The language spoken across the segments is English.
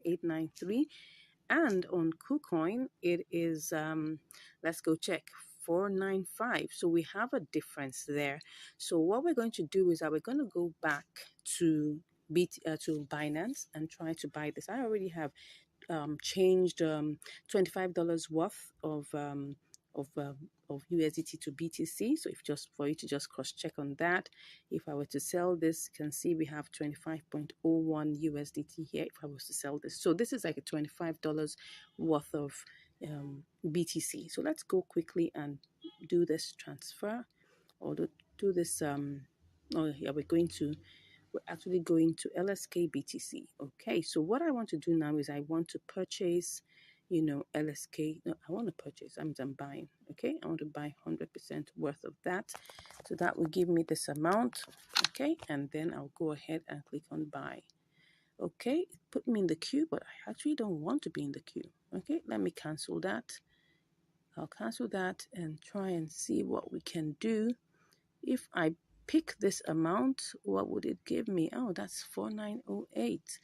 893. And on KuCoin, it is, let's go check, 495. So we have a difference there. So what we're going to do is that we're going to go back to to Binance and try to buy this. I already have changed $25 worth of um, of USDT to BTC. So if just for you to just cross check on that, if I were to sell this, you can see we have 25.01 USDT here. If I was to sell this, so this is like a $25 worth of BTC. So let's go quickly and do this transfer, or do this. Oh yeah, we're actually going to LSK BTC. Okay, so what I want to do now is I want to purchase, LSK. No, I want to purchase. I'm buying. Okay, I want to buy 100% worth of that. So that will give me this amount. Okay, and then I'll go ahead and click on buy. Okay, it put me in the queue, but I actually don't want to be in the queue. Okay, let me cancel that. I'll cancel that and try and see what we can do. If I pick this amount, what would it give me? Oh, that's 4908.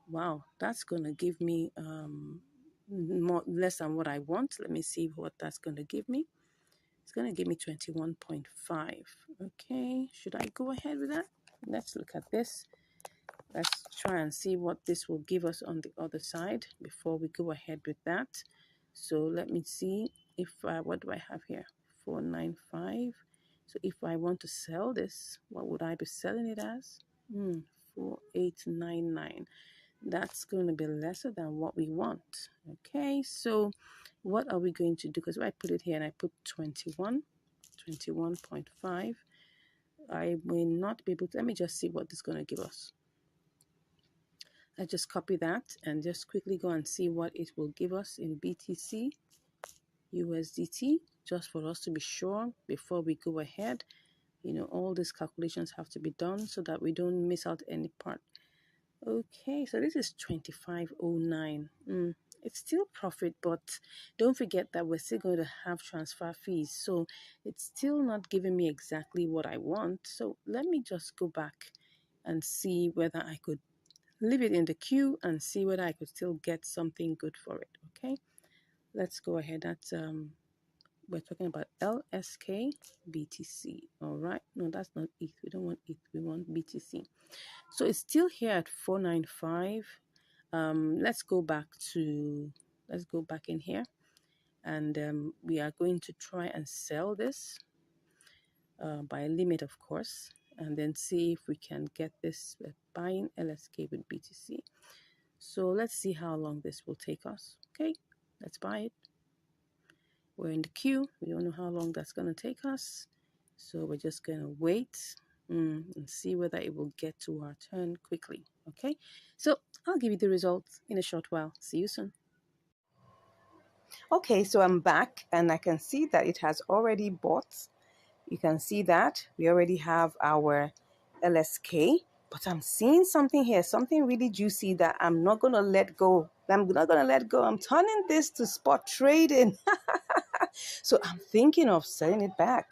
Wow, that's gonna give me less than what I want. Let me see what that's gonna give me. It's gonna give me 21.5. Okay, should I go ahead with that? Let's look at this. Let's try and see what this will give us on the other side before we go ahead with that. So let me see if what do I have here? 495. So if I want to sell this, what would I be selling it as? 4899. That's going to be lesser than what we want. Okay, so what are we going to do? Because if I put it here and I put 21.5, I may not be able to. Let me just see what this is going to give us. I just copy that and just quickly go and see what it will give us in BTC, USDT, just for us to be sure before we go ahead. All these calculations have to be done so that we don't miss out any part. Okay, so this is 2509. It's still profit, but don't forget that we're still going to have transfer fees. So it's still not giving me exactly what I want. So let me just go back and see whether I could leave it in the queue and see whether I could still get something good for it. Okay, let's go ahead. That's we're talking about LSK BTC. All right, no, that's not ETH. We don't want ETH, we want BTC. So it's still here at 495. Let's go back in here, and we are going to try and sell this by a limit, of course, and then see if we can get this buying LSK with BTC. So let's see how long this will take us. Okay, let's buy it. We're in the queue. We don't know how long that's going to take us. So we're just going to wait and see whether it will get to our turn quickly. Okay, so I'll give you the results in a short while. See you soon. Okay, so I'm back and I can see that it has already bought. You can see that we already have our LSK, but I'm seeing something here, something really juicy that I'm not going to let go. I'm not going to let go. I'm turning this to spot trading. So I'm thinking of selling it back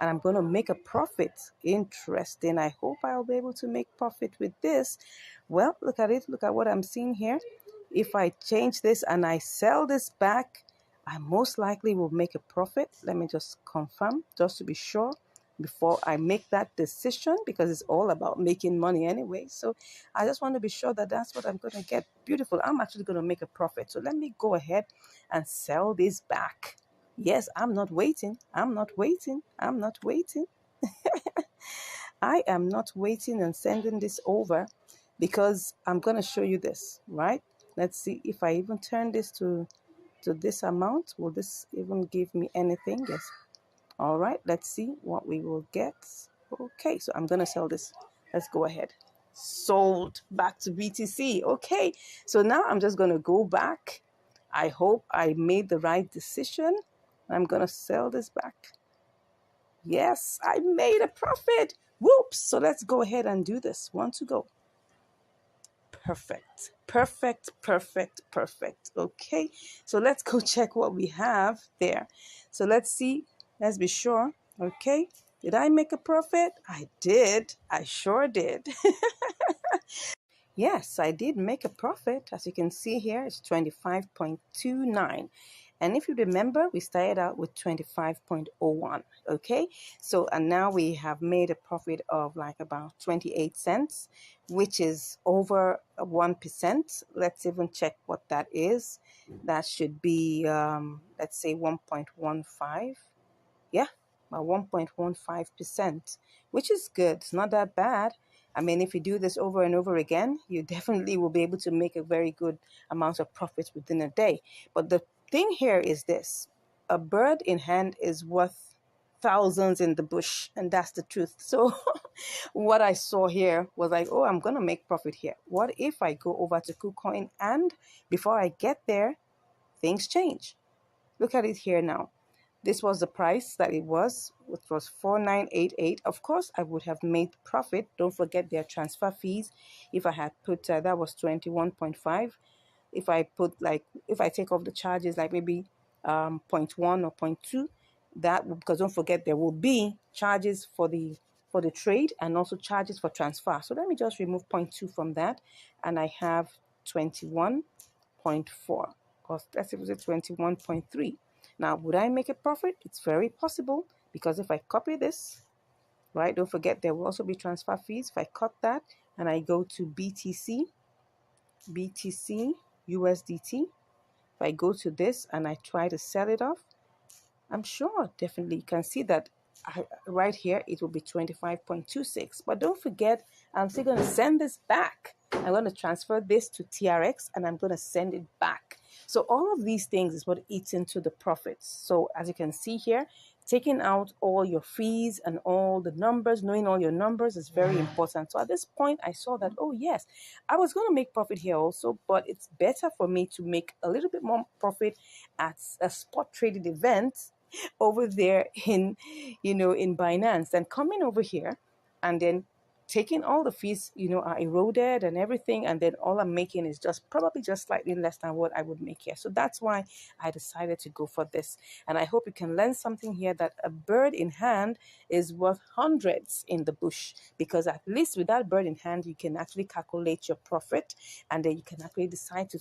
and I'm going to make a profit. Interesting. I hope I'll be able to make profit with this. Well, look at it. Look at what I'm seeing here. If I change this and I sell this back, I most likely will make a profit. Let me just confirm, just to be sure before I make that decision, because it's all about making money anyway. So I just want to be sure that that's what I'm going to get. Beautiful. I'm actually going to make a profit. So let me go ahead and sell this back. Yes, I'm not waiting. I'm not waiting. I'm not waiting. I am not waiting and sending this over, because I'm going to show you this, right? Let's see if I even turn this to this amount. Will this even give me anything? Yes. All right, let's see what we will get. Okay, so I'm going to sell this. Let's go ahead. Sold back to BTC. Okay, so now I'm just going to go back. I hope I made the right decision. I'm going to sell this back. Yes, I made a profit. Whoops. So let's go ahead and do this. One to go. Perfect. Perfect, perfect, perfect. Okay, so let's go check what we have there. So let's see. Let's be sure. Okay, did I make a profit? I did. I sure did. yes, I did make a profit. As you can see here, it's 25.29. And if you remember, we started out with 25.01. Okay, so and now we have made a profit of like about 28 cents, which is over 1%. Let's even check what that is. That should be, let's say 1.15. Yeah, about 1.15%, which is good. It's not that bad. I mean, if you do this over and over again, you definitely will be able to make a very good amount of profits within a day. But the thing here is this: a bird in hand is worth thousands in the bush, and that's the truth. So what I saw here was like, oh, I'm gonna make profit here. What if I go over to KuCoin and before I get there, things change? Look at it here now. This was the price that it was, which was 4988. Of course, I would have made profit. Don't forget their transfer fees. If I had put that was 21.5. If I put like, if I take off the charges like maybe 0.1 or 0.2, that because don't forget there will be charges for the trade and also charges for transfer. So let me just remove 0.2 from that, and I have 21.4. Because let's say it was 21.3. Now, would I make a profit? It's very possible, because if I copy this, right, don't forget there will also be transfer fees. If I cut that and I go to BTC, USDT, if I go to this and I try to sell it off, I'm sure definitely you can see that right here it will be 25.26. But don't forget, I'm still going to send this back. I'm going to transfer this to TRX and I'm going to send it back. So all of these things is what eats into the profits. So as you can see here, taking out all your fees and all the numbers, knowing all your numbers is very important. So at this point, I saw that, oh yes, I was going to make profit here also, but it's better for me to make a little bit more profit at a spot traded event over there in, in Binance, and coming over here and then taking all the fees, are eroded and everything, and then all I'm making is probably just slightly less than what I would make here. So that's why I decided to go for this. And I hope you can learn something here, that a bird in hand is worth hundreds in the bush, because at least with that bird in hand, you can actually calculate your profit, and then you can actually decide to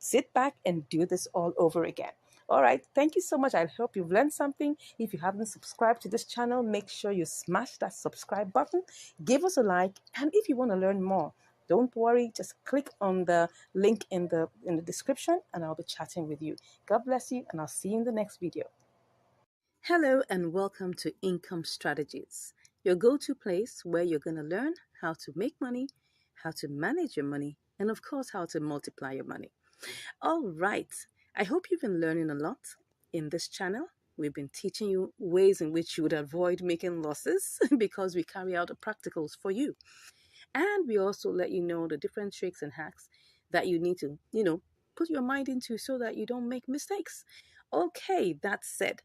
sit back and do this all over again. All right, thank you so much. I hope you've learned something. If you haven't subscribed to this channel, make sure you smash that subscribe button, give us a like, and if you want to learn more, don't worry, just click on the link in the description and I'll be chatting with you. God bless you, and I'll see you in the next video. Hello and welcome to Income Strategies, your go-to place where you're going to learn how to make money, how to manage your money, and of course, how to multiply your money. All right. I hope you've been learning a lot in this channel. We've been teaching you ways in which you would avoid making losses because we carry out the practicals for you. And we also let you know the different tricks and hacks that you need to, put your mind into so that you don't make mistakes. Okay, that said,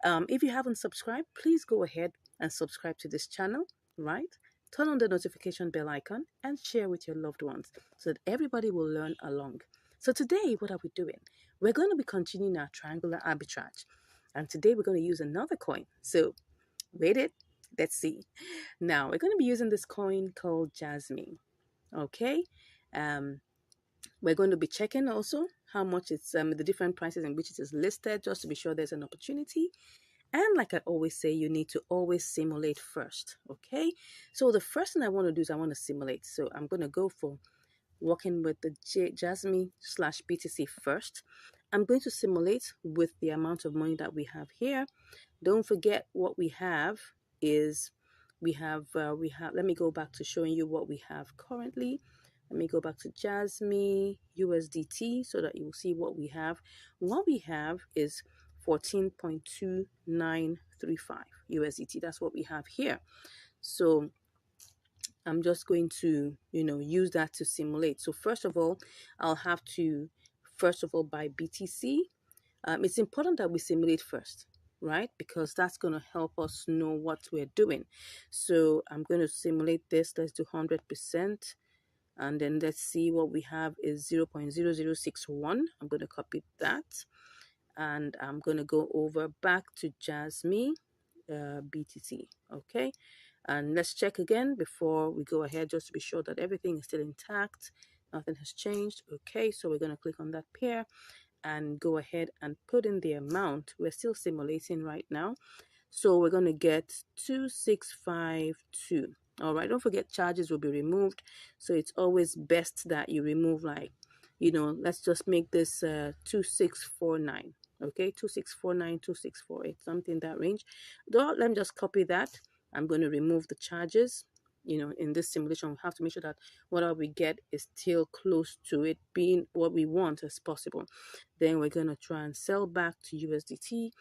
if you haven't subscribed, please go ahead and subscribe to this channel, right? Turn on the notification bell icon and share with your loved ones so that everybody will learn along. So today, what are we doing? We're going to be continuing our triangular arbitrage. And today we're going to use another coin. So wait it. Let's see. Now we're going to be using this coin called Jasmine. Okay. We're going to be checking also how much it's the different prices in which it is listed, just to be sure there's an opportunity. And like I always say, you need to always simulate first. Okay. So the first thing I want to do is I want to simulate. So I'm going to go for working with the Jasmine/BTC first. I'm going to simulate with the amount of money that we have here. Don't forget what we have is we have let me go back to showing you what we have currently. Let me go back to Jasmine USDT so that you will see what we have. What we have is 14.2935 USDT. That's what we have here. So I'm just going to, use that to simulate. So first of all, I'll have to, buy BTC. It's important that we simulate first, right? Because that's going to help us know what we're doing. So I'm going to simulate this. Let's do 100%. And then let's see what we have is 0.0061. I'm going to copy that. And I'm going to go over back to Jasmine BTC. Okay. And let's check again before we go ahead, just to be sure that everything is still intact. Nothing has changed. Okay, so we're going to click on that pair and go ahead and put in the amount. We're still simulating right now. So we're going to get 2652. All right, don't forget charges will be removed. So it's always best that you remove, like, let's just make this 2649. Okay, 2649, 2648, something in that range. Let me just copy that. I'm going to remove the charges. In this simulation, we have to make sure that whatever we get is still close to it being what we want as possible. Then we're going to try and sell back to USDT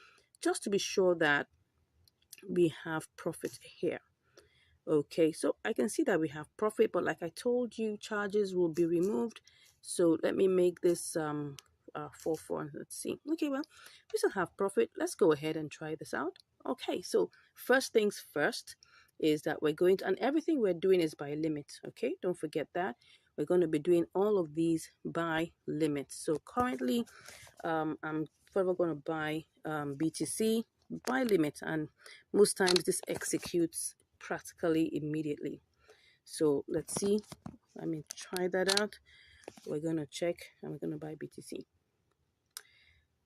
just to be sure that we have profit here. Okay, so I can see that we have profit, but like I told you, charges will be removed. So let me make this 4 let's see. Okay, well, we still have profit. Let's go ahead and try this out. Okay, so first things first is that we're going to, and everything we're doing is by limit. Okay, don't forget that. We're going to be doing all of these by limit. So currently I'm further going to buy BTC by limit, and most times this executes practically immediately. So let's see. Let me try that out. We're going to check and we're going to buy BTC.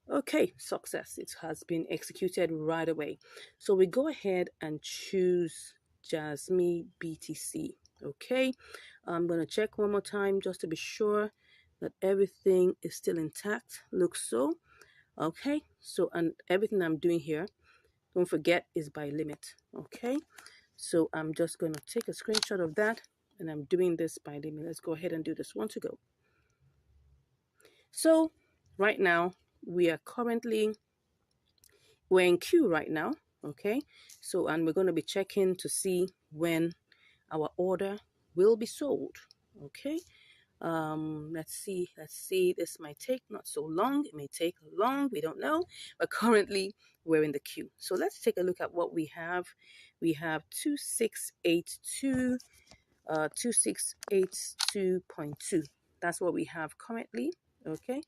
Okay, success. It has been executed right away. So we go ahead and choose Jasmine BTC. Okay, I'm going to check one more time just to be sure that everything is still intact. Looks so. Okay, so, and everything I'm doing here, don't forget, is by limit. Okay, so I'm just going to take a screenshot of that, and I'm doing this by limit. Let's go ahead and do this one to go. So right now we're in queue right now. Okay, so, and we're going to be checking to see when our order will be sold. Okay, let's see, this might take not so long, it may take long, we don't know, but currently we're in the queue. So let's take a look at what we have. We have 2682 2682.2. That's what we have currently. Okay,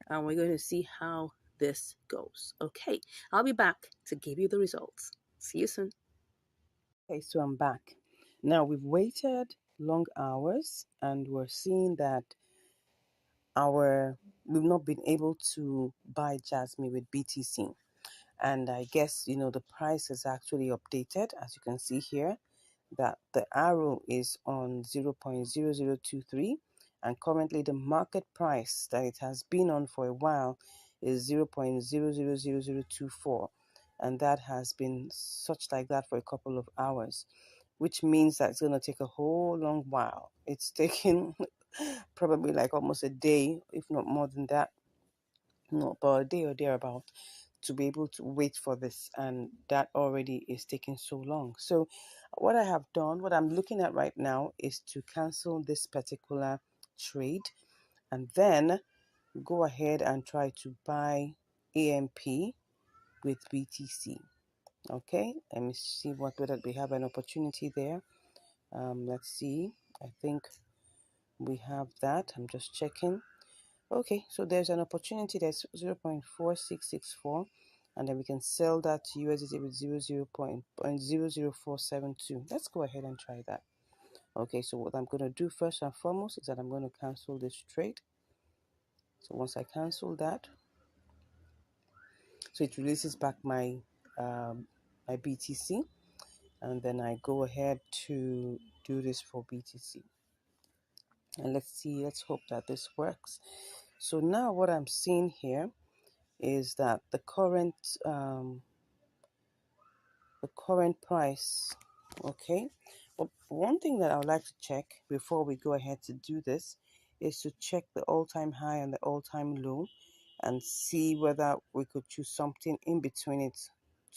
and we're going to see how this goes. Okay, I'll be back to give you the results. See you soon. Okay, so I'm back. Now we've waited long hours and we're seeing that we've not been able to buy Jasmine with BTC. And I guess, the price is actually updated, as you can see here, that the arrow is on 0.0023, and currently the market price that it has been on for a while is 0.000024, and that has been such like that for a couple of hours, which means that it's going to take a whole long while. It's taking probably like almost a day, if not more than that, about a day or thereabout, to be able to wait for this, and that already is taking so long. So what I'm looking at right now is to cancel this particular trade and then go ahead and try to buy AMP with BTC. Okay, let me see whether we have an opportunity there. Let's see. I think we have that. I'm just checking. Okay, so there's an opportunity that's 0.4664, and then we can sell that to USDT with 0.00472. Let's go ahead and try that. Okay, so what I'm going to do first and foremost is that I'm going to cancel this trade. So once I cancel that, so it releases back my my BTC, and then I go ahead to do this for BTC. And let's hope that this works. So now what I'm seeing here is that the current price. Okay, but one thing that I would like to check before we go ahead to do this is to check the all-time high and the all-time low and see whether we could choose something in between it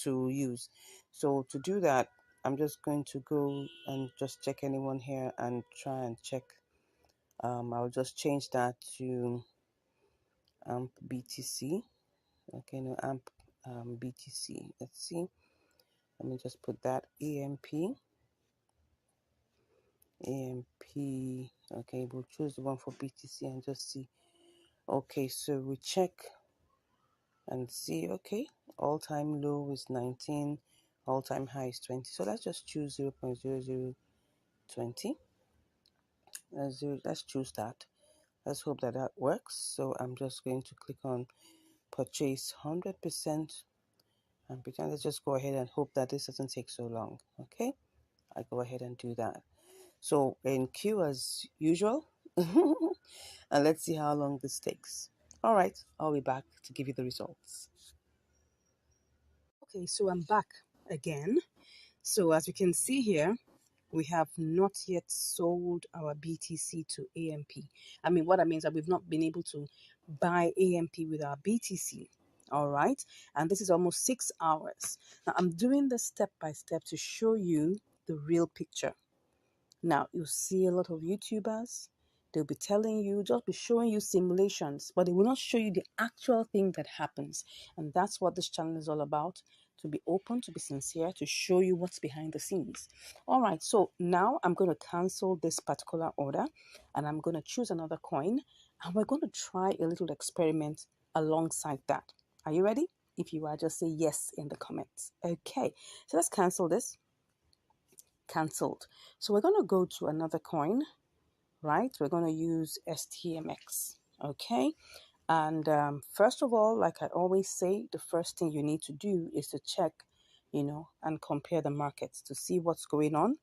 to use. So to do that, I'm just going to go and just check anyone here and try and check. I'll just change that to AMP BTC. Okay, no, AMP BTC. Let's see. Let me just put that AMP. Okay, we'll choose the one for BTC and just see. Okay, so we check and see. Okay, all-time low is 19, all-time high is 20. So let's just choose 0.0020. Let's choose that. Let's hope that that works. So I'm just going to click on purchase 100% and pretend. Let's just go ahead and hope that this doesn't take so long. Okay, I go ahead and do that. So in queue as usual, and let's see how long this takes. All right, I'll be back to give you the results. Okay, so I'm back again. So as you can see here, we have not yet sold our BTC to AMP. I mean, what that means that we've not been able to buy AMP with our BTC. All right, and this is almost 6 hours. Now I'm doing this step by step to show you the real picture. Now, you see a lot of YouTubers, they'll be telling you, just be showing you simulations, but they will not show you the actual thing that happens. And that's what this channel is all about, to be open, to be sincere, to show you what's behind the scenes. All right, so now I'm going to cancel this particular order and I'm going to choose another coin and we're going to try a little experiment alongside that. Are you ready? If you are, just say yes in the comments. Okay, so let's cancel this. Cancelled. So we're going to go to another coin, right? We're going to use STMX. Okay, and first of all, like I always say, the first thing you need to do is to check, and compare the markets to see what's going on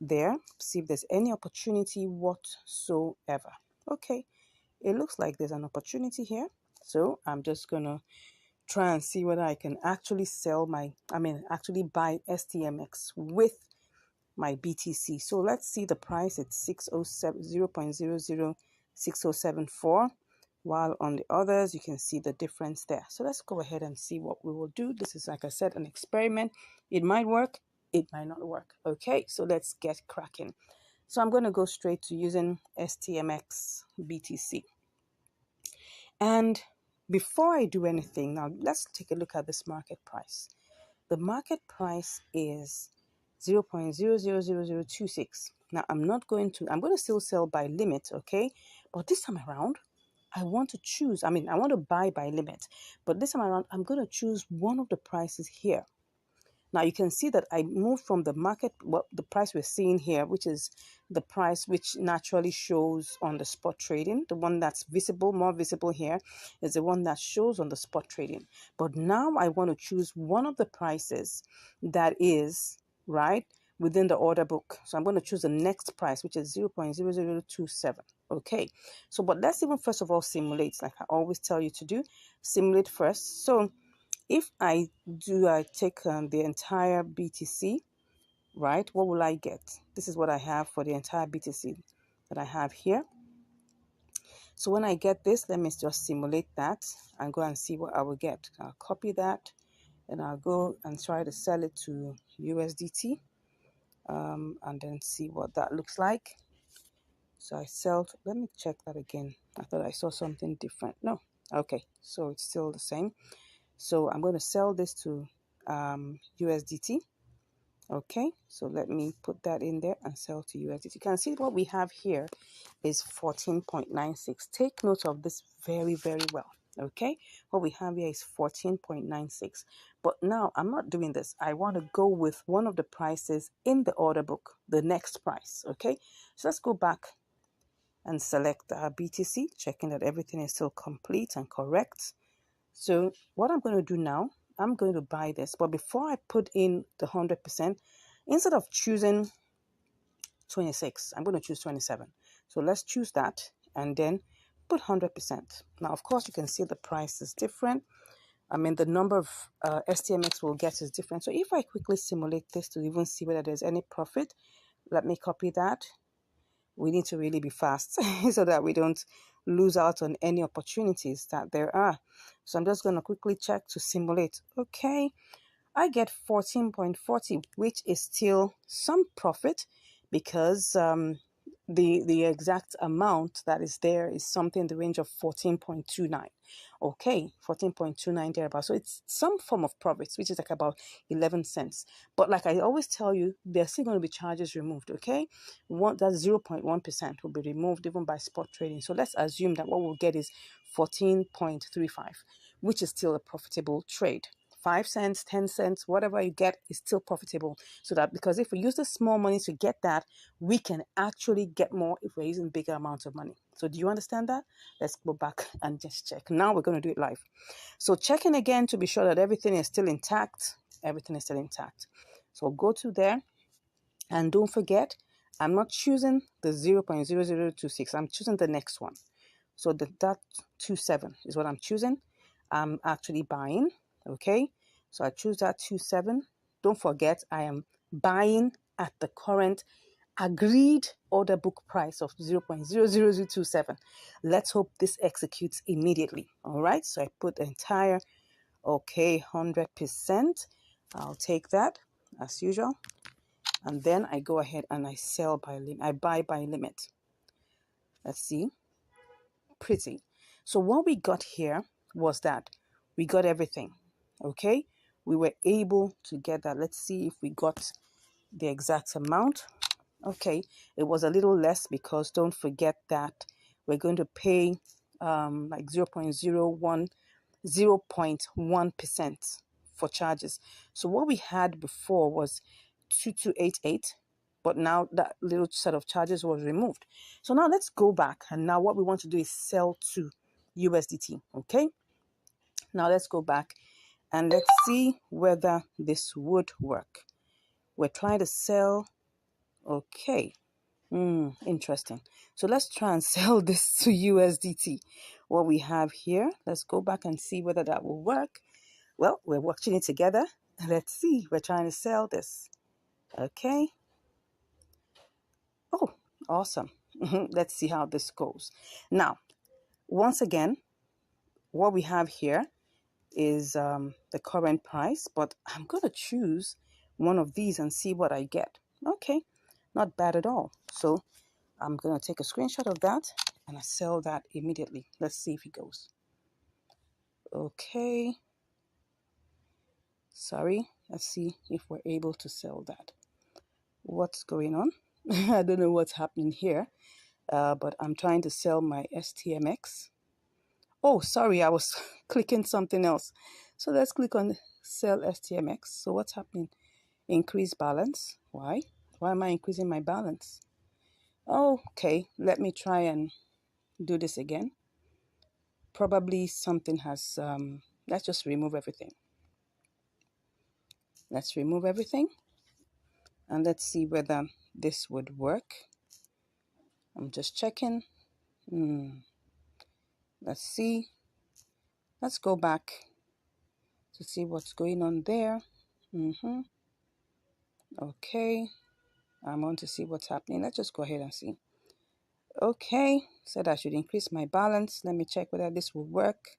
there, see if there's any opportunity whatsoever. Okay, it looks like there's an opportunity here, so I'm just gonna try and see whether I can actually actually buy STMX with my BTC. So let's see the price. It's 607 0.006074, while on the others you can see the difference there. So let's go ahead and see what we will do. This is, like I said, an experiment. It might work, it might not work. Okay, so let's get cracking. So I'm going to go straight to using STMX BTC. And before I do anything, now let's take a look at this market price. The market price is 0.000026. Now I'm going to still sell by limit, okay? But this time around, I want to choose, I want to buy by limit. But this time around, I'm going to choose one of the prices here. Now you can see that I moved from the market, the price we're seeing here, which is the price which naturally shows on the spot trading. The one that's visible, more visible here, is the one that shows on the spot trading. But now I want to choose one of the prices that is, right, within the order book. So I'm going to choose the next price, which is 0.0027. Okay, so but let's even first of all simulate, like I always tell you to do. Simulate first. So if I take the entire BTC, right, what will I get? This is what I have for the entire BTC that I have here. So when I get this, let me just simulate that and go and see what I will get. I'll copy that and I'll go and try to sell it to USDT and then see what that looks like. So I let me check that again. I thought I saw something different. No, okay, so it's still the same. So I'm going to sell this to USDT. Okay, so let me put that in there and sell to USDT. You can see what we have here is 14.96. Take note of this very, very well. Okay, what we have here is 14.96. But now I'm not doing this. I want to go with one of the prices in the order book, the next price. Okay, so let's go back and select our BTC, checking that everything is still complete and correct. So what I'm going to do now, I'm going to buy this. But before I put in the 100%, instead of choosing 26, I'm going to choose 27. So let's choose that and then put 100%. Now, of course, you can see the price is different. The number of STMX we'll get is different. So if I quickly simulate this to even see whether there's any profit, let me copy that. We need to really be fast so that we don't lose out on any opportunities that there are. So I'm just going to quickly check to simulate. Okay, I get 14.40, which is still some profit because the exact amount that is there is something in the range of 14.29. Okay, 14.29 thereabouts. So it's some form of profits, which is like about 11 cents. But like I always tell you, there's still going to be charges removed. Okay, that 0.1% will be removed even by spot trading. So let's assume that what we'll get is 14.35, which is still a profitable trade 5 cents, 10 cents, whatever you get is still profitable. So that, because if we use the small money to get that, we can actually get more if we're using bigger amounts of money. So do you understand that? Let's go back and just check. Now we're going to do it live. So checking again to be sure that everything is still intact. Everything is still intact. So go to there, and don't forget, I'm not choosing the 0.0026. I'm choosing the next one. So that 27 is what I'm choosing. I'm actually buying. Okay. So I choose that 27. Don't forget, I am buying at the current agreed order book price of 0.00027. Let's hope this executes immediately. All right. So I put the entire, okay, 100%. I'll take that as usual. And then I go ahead and I sell by limit. I buy by limit. Let's see. Pretty. So what we got here was that we got everything. Okay. We were able to get that. Let's see if we got the exact amount. Okay. It was a little less because don't forget that we're going to pay like 0.1% for charges. So what we had before was 2288, but now that little set of charges was removed. So now let's go back, and now what we want to do is sell to USDT. Okay, now let's go back and let's see whether this would work. We're trying to sell. Okay. Interesting. So let's try and sell this to USDT. What we have here, let's go back and see whether that will work. Well, we're watching it together. Let's see. We're trying to sell this. Okay. Oh, awesome. Let's see how this goes. Now, once again, what we have here is the current price, but I'm going to choose one of these and see what I get. Okay, not bad at all. So I'm going to take a screenshot of that and I sell that immediately. Let's see if it goes. Okay. Sorry. Let's see if we're able to sell that. What's going on? I don't know what's happening here, but I'm trying to sell my STMX. Oh, sorry, I was clicking something else. So let's click on sell STMX. So what's happening? Increase balance. Why? Why am I increasing my balance? Okay, let me try and do this again. Probably something has, let's just remove everything. Let's remove everything. And let's see whether this would work. I'm just checking. Let's see. Let's go back to see what's going on there. Okay. I want to see what's happening. Let's just go ahead and see. Okay. Said I should increase my balance. Let me check whether this will work.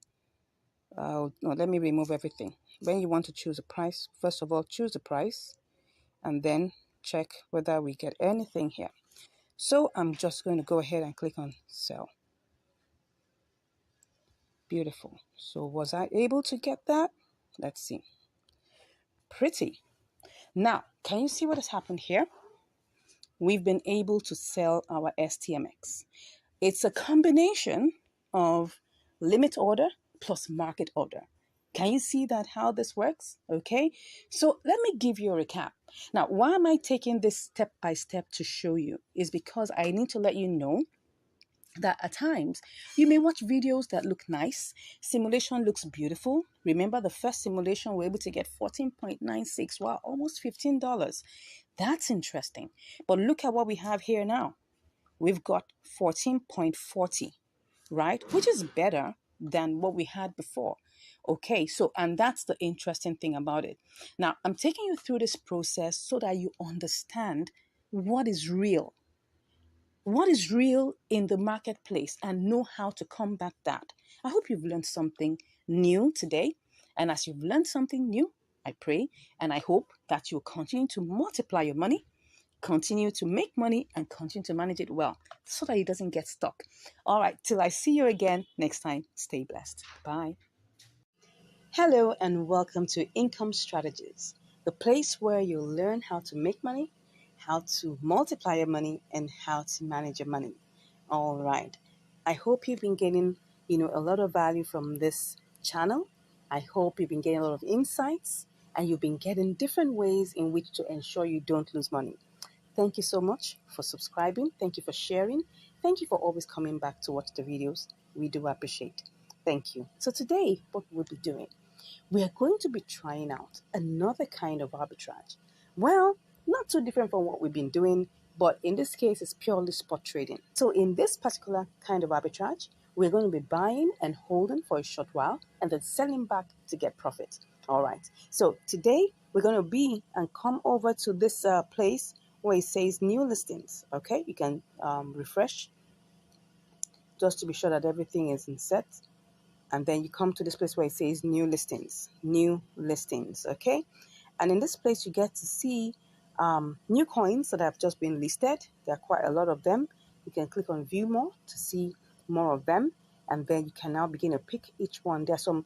No, let me remove everything. When you want to choose a price, first of all, choose the price and then check whether we get anything here. So I'm just going to go ahead and click on sell. Beautiful. So was I able to get that? Let's see. Pretty. Now, can you see what has happened here? We've been able to sell our STMX. It's a combination of limit order plus market order. Can you see that how this works? Okay, so let me give you a recap. Now, why am I taking this step by step to show you? Is because I need to let you know that at times you may watch videos that look nice. Simulation looks beautiful. Remember the first simulation, we're able to get 14.96. Wow, almost $15. That's interesting. But look at what we have here now. We've got 14.40, right? Which is better than what we had before. Okay, so, and that's the interesting thing about it. Now, I'm taking you through this process so that you understand what is real. What is real in the marketplace and know how to combat that. I hope you've learned something new today. And as you've learned something new, I pray and I hope that you'll continue to multiply your money, continue to make money, and continue to manage it well so that it doesn't get stuck. All right, till I see you again next time, stay blessed. Bye. Hello and welcome to Income Strategies, the place where you'll learn how to make money, how to multiply your money, and how to manage your money. All right. I hope you've been getting, a lot of value from this channel. I hope you've been getting a lot of insights and you've been getting different ways in which to ensure you don't lose money. Thank you so much for subscribing. Thank you for sharing. Thank you for always coming back to watch the videos. We do appreciate. Thank you. So today, what we'll be doing, we are going to be trying out another kind of arbitrage. Well, not too different from what we've been doing, but in this case, it's purely spot trading. So in this particular kind of arbitrage, we're going to be buying and holding for a short while and then selling back to get profit. All right. So today, we're going to be and come over to this place where it says new listings. Okay, you can refresh just to be sure that everything is in set. And then you come to this place where it says new listings, okay? And in this place, you get to see new coins that have just been listed. There are quite a lot of them. You can click on view more to see more of them. And then you can now begin to pick each one. There are some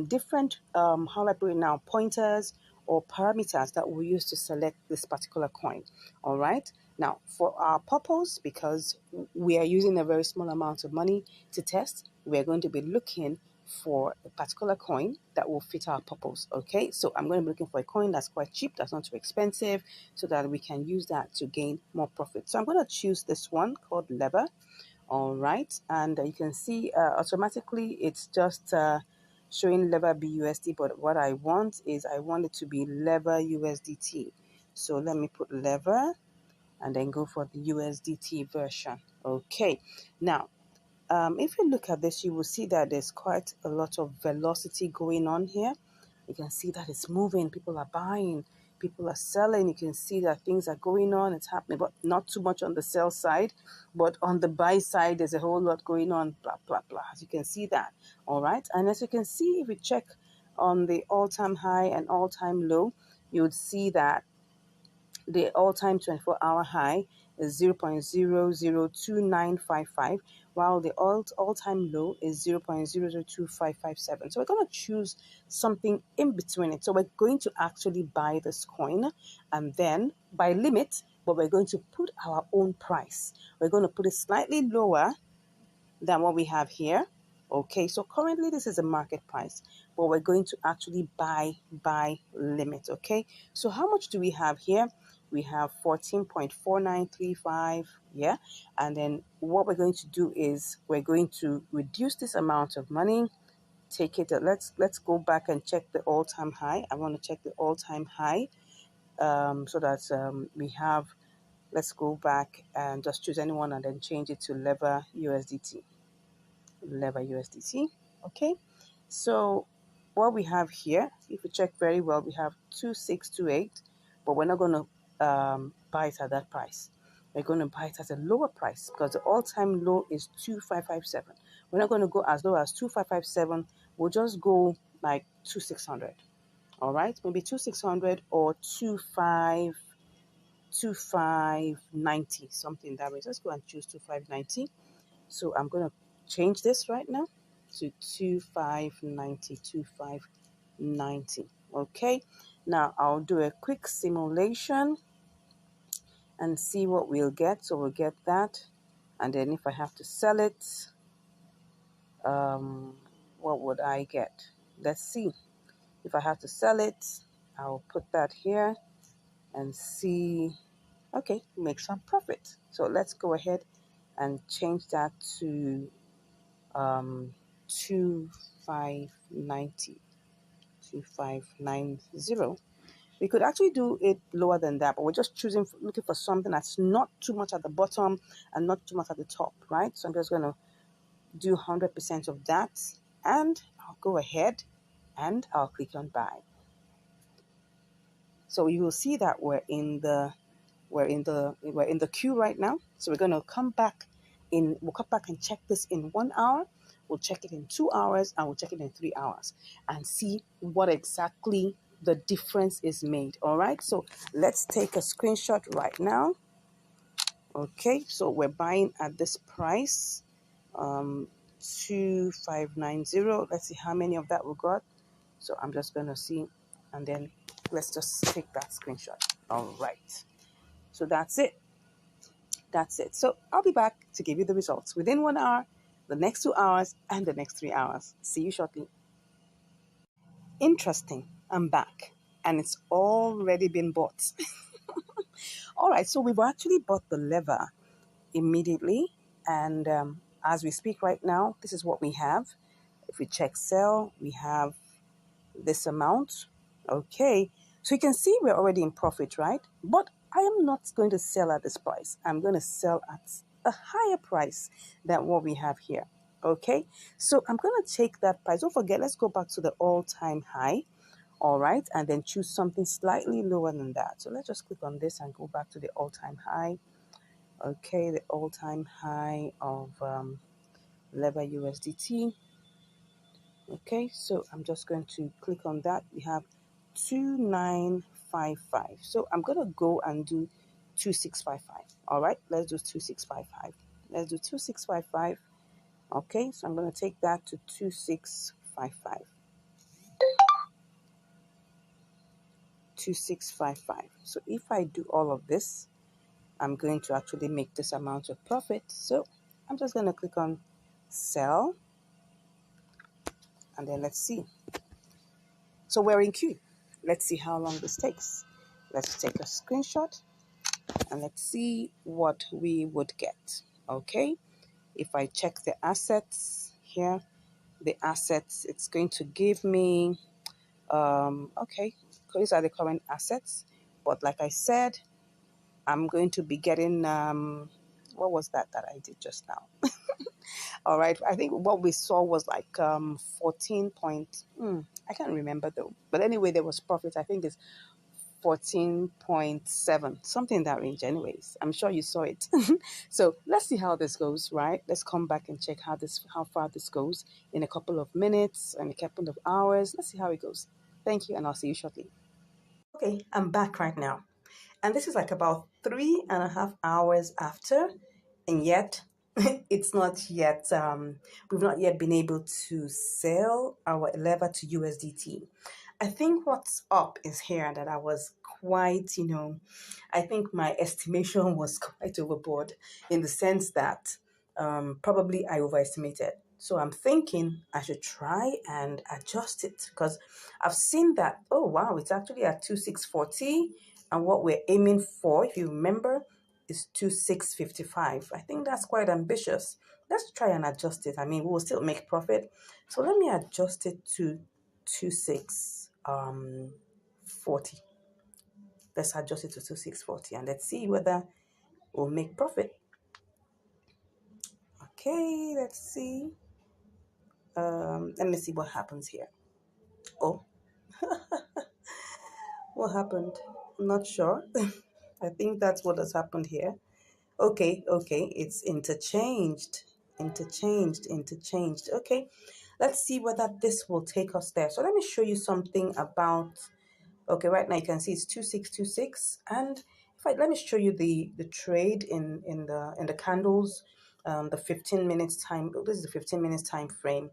different, how do I put it now, pointers or parameters that we use to select this particular coin. All right. Now, for our purpose, because we are using a very small amount of money to test, we're going to be looking for a particular coin that will fit our purpose. Okay, so I'm going to be looking for a coin that's quite cheap, that's not too expensive, so that we can use that to gain more profit. So I'm going to choose this one called lever. All right, and you can see automatically it's just showing lever BUSD, but what I want is I want it to be lever USDT. So let me put lever and then go for the USDT version. Okay, now if you look at this, you will see that there's quite a lot of velocity going on here. You can see that it's moving. People are buying. People are selling. You can see that things are going on. It's happening, but not too much on the sell side. But on the buy side, there's a whole lot going on. Blah, blah, blah. As you can see that. All right. And as you can see, if you check on the all-time high and all-time low, you would see that the all-time 24-hour high is 0.002955, while the all-time low is 0.002557. So we're going to choose something in between it. So we're going to actually buy this coin and then by limit, but we're going to put our own price. We're going to put it slightly lower than what we have here. Okay, so currently this is a market price, but we're going to actually buy by limit. Okay, so how much do we have here? We have 14.4935, yeah, and then what we're going to do is we're going to reduce this amount of money, take it, let's go back and check the all-time high. I want to check the all-time high so that we have, let's go back and just choose anyone and then change it to lever USDT. Okay, so what we have here, if you check very well, we have 2628, but we're not going to buy it at that price. We're going to buy it at a lower price because the all-time low is 2557. We're not going to go as low as 2557. We'll just go like 2600. All right, maybe 2600 or 2590, something that way. Let's go and choose 2590. So I'm going to change this right now to 2590. Okay, now I'll do a quick simulation and see what we'll get. So we'll get that, and then if I have to sell it, what would I get? Let's see. If I have to sell it, I'll put that here and see. Okay, make some profit. So let's go ahead and change that to 2590. We could actually do it lower than that, but we're just looking for something that's not too much at the bottom and not too much at the top, right? So I'm just going to do 100% of that, and I'll go ahead and I'll click on buy. So you will see that we're in the queue right now. So we're going to come back we'll come back and check this in 1 hour. We'll check it in 2 hours, and we'll check it in 3 hours and see what exactly the difference is made. All right, so let's take a screenshot right now. Okay, so we're buying at this price, 2590. Let's see how many of that we got. So I'm just going to see, and then let's just take that screenshot. All right, so that's it. So I'll be back to give you the results within 1 hour, the next 2 hours, and the next 3 hours. See you shortly. Interesting. I'm back and it's already been bought. All right, so we've actually bought the lever immediately. And as we speak right now, this is what we have. If we check sell, we have this amount. Okay, so you can see we're already in profit, right? But I am not going to sell at this price. I'm going to sell at a higher price than what we have here. Okay, so I'm going to take that price. Don't forget, let's go back to the all-time high. All right, and then choose something slightly lower than that. So let's just click on this and go back to the all-time high. Okay, the all-time high of lever USDT. Okay, so I'm just going to click on that. We have 2955. So I'm going to go and do 2655. All right, let's do 2655. Let's do 2655. Okay, so I'm going to take that to 2655. 2655. So if I do all of this, I'm going to actually make this amount of profit. So I'm just going to click on sell and then let's see. So we're in queue. Let's see how long this takes. Let's take a screenshot and let's see what we would get. Okay, if I check the assets here, the assets, it's going to give me, okay, these are the current assets. But like I said, I'm going to be getting, what was that I did just now? All right, I think what we saw was like 14 point, I can't remember though. But anyway, there was profit. I think it's 14.7, something in that range anyways. I'm sure you saw it. So let's see how this goes, right? Let's come back and check how far this goes in a couple of minutes and a couple of hours. Let's see how it goes. Thank you, and I'll see you shortly. Okay, I'm back right now. And this is like about 3.5 hours after, and yet it's not yet, we've not yet been able to sell our lever to USDT. I think what's up is here that I was quite, I think my estimation was quite overboard in the sense that probably I overestimated. So I'm thinking I should try and adjust it because I've seen that, oh wow, it's actually at 2640 and what we're aiming for, if you remember, is 2655. I think that's quite ambitious. Let's try and adjust it. I mean, we will still make profit. So let me adjust it to 2640. Let's adjust it to 2640 and let's see whether we'll make profit. Okay, let's see. Let me see what happens here. Oh, what happened? I'm not sure. I think that's what has happened here. Okay, it's interchanged. Okay, let's see whether this will take us there. So let me show you something about, okay, right now you can see it's 2626, and let me show you the trade in the candles, the 15 minutes time. This is the 15 minutes time frame.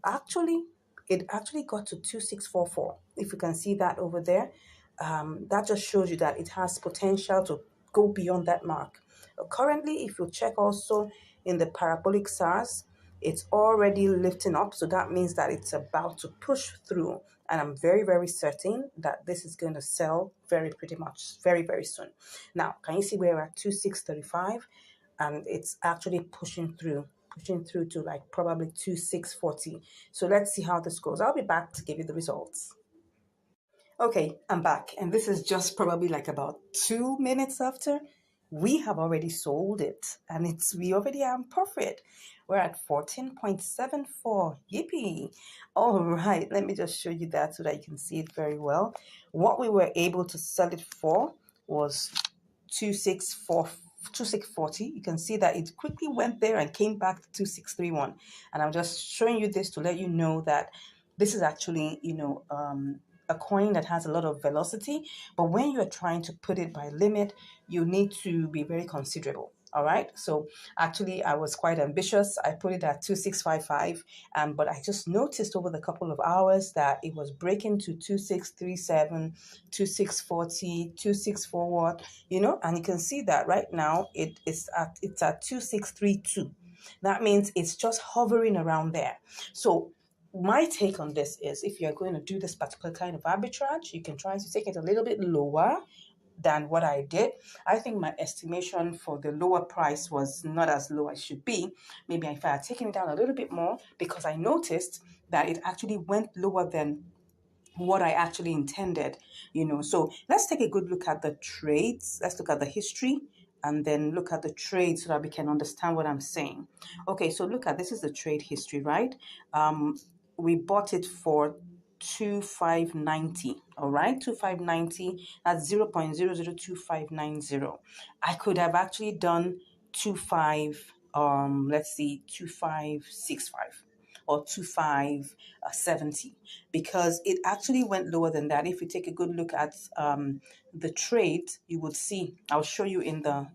Actually, it actually got to 2644. If you can see that over there, that just shows you that it has potential to go beyond that mark. Currently, if you check also in the parabolic SARS, it's already lifting up. So that means that it's about to push through. And I'm very, very certain that this is going to sell pretty much very, very soon. Now, can you see we're at 2635? And it's actually pushing through to like probably 2640. So let's see how this goes. I'll be back to give you the results. Okay, I'm back, and this is just probably like about 2 minutes after. We have already sold it, and we already are in profit. We're at 14.74. Yippee! All right, let me just show you that so that you can see it very well. What we were able to sell it for was 2640. You can see that it quickly went there and came back to 2631. And I'm just showing you this to let you know that this is actually, a coin that has a lot of velocity, but when you're trying to put it by limit, you need to be very considerable. All right. So actually, I was quite ambitious. I put it at 2655, but I just noticed over the couple of hours that it was breaking to 2637, 2640, 2641. And you can see that right now it's at 2632. That means it's just hovering around there. So my take on this is, if you're going to do this particular kind of arbitrage, you can try to take it a little bit lower than what I did. I think my estimation for the lower price was not as low as it should be. Maybe if I had taken it down a little bit more, because I noticed that it actually went lower than what I actually intended, So let's take a good look at the trades. Let's look at the history and then look at the trade so that we can understand what I'm saying. Okay, so look at, this is the trade history, right? We bought it for 2590, all right? 2590, that's 0.002590. I could have actually done 2565 or 2570, because it actually went lower than that. If you take a good look at the trade, you would see, I'll show you in the